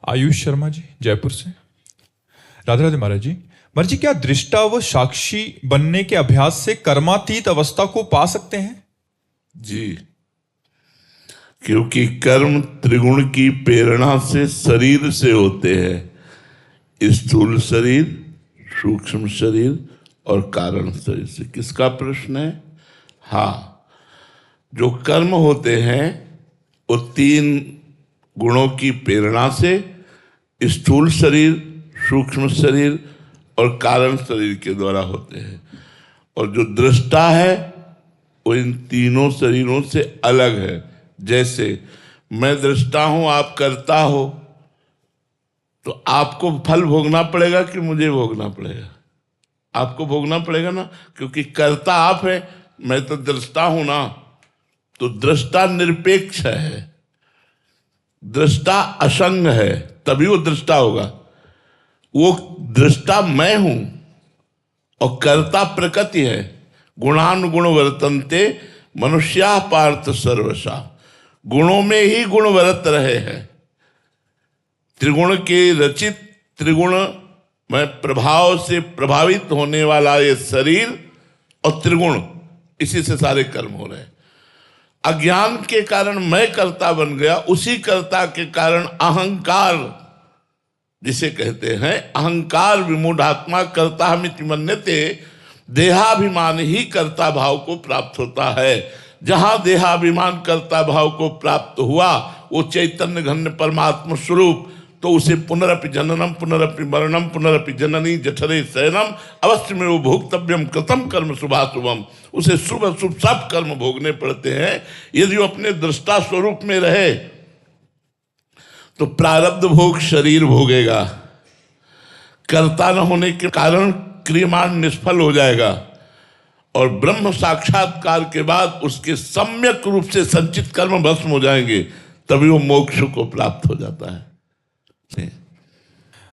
आयुष शर्मा जी, जयपुर से। राधे राधे महाराज जी। महाराज जी, क्या दृष्टा व साक्षी बनने के अभ्यास से कर्मातीत अवस्था को पा सकते हैं? जी, क्योंकि कर्म त्रिगुण की प्रेरणा से शरीर से होते हैं, स्थूल शरीर, सूक्ष्म शरीर और कारण शरीर से। किसका प्रश्न है? हाँ, जो कर्म होते हैं वो तीन गुणों की प्रेरणा से स्थूल शरीर, सूक्ष्म शरीर और कारण शरीर के द्वारा होते हैं। और जो दृष्टा है वो इन तीनों शरीरों से अलग है। जैसे मैं दृष्टा हूं, आप कर्ता हो, तो आपको फल भोगना पड़ेगा कि मुझे भोगना पड़ेगा? आपको भोगना पड़ेगा ना, क्योंकि कर्ता आप है, मैं तो दृष्टा हूं ना। तो दृष्टा निरपेक्ष है, दृष्टा असंग है, तभी वो दृष्टा होगा। वो दृष्टा मैं हूं और कर्ता प्रकृति है। गुणानुगुण वर्तन्ते मनुष्या पार्थ सर्वशा। गुणों में ही गुणवरत रहे हैं। त्रिगुण के रचित, त्रिगुण में प्रभाव से प्रभावित होने वाला ये शरीर और त्रिगुण, इसी से सारे कर्म हो रहे हैं। अज्ञान के कारण मैं कर्ता बन गया, उसी कर्ता के कारण अहंकार, जिसे कहते हैं अहंकार विमूढ़ात्मा कर्ता हमिति मन्यते, देहाभिमान ही कर्ता भाव को प्राप्त होता है। जहां देहाभिमान कर्ता भाव को प्राप्त हुआ, वो चैतन्य घन परमात्मा स्वरूप, तो उसे पुनरपि जननम पुनरपि मरणम पुनरपि जननी जठरे शयनम अवश्य में वो भोक्तव्यम कृतम कर्म शुभाशुभम। उसे शुभ अशुभ सब कर्म भोगने पड़ते हैं। यदि वो अपने दृष्टा स्वरूप में रहे तो प्रारब्ध भोग शरीर भोगेगा। कर्ता न होने के कारण क्रियमाण निष्फल हो जाएगा और ब्रह्म साक्षात्कार के बाद उसके सम्यक रूप से संचित कर्म भस्म हो जाएंगे, तभी वो मोक्ष को प्राप्त हो जाता है।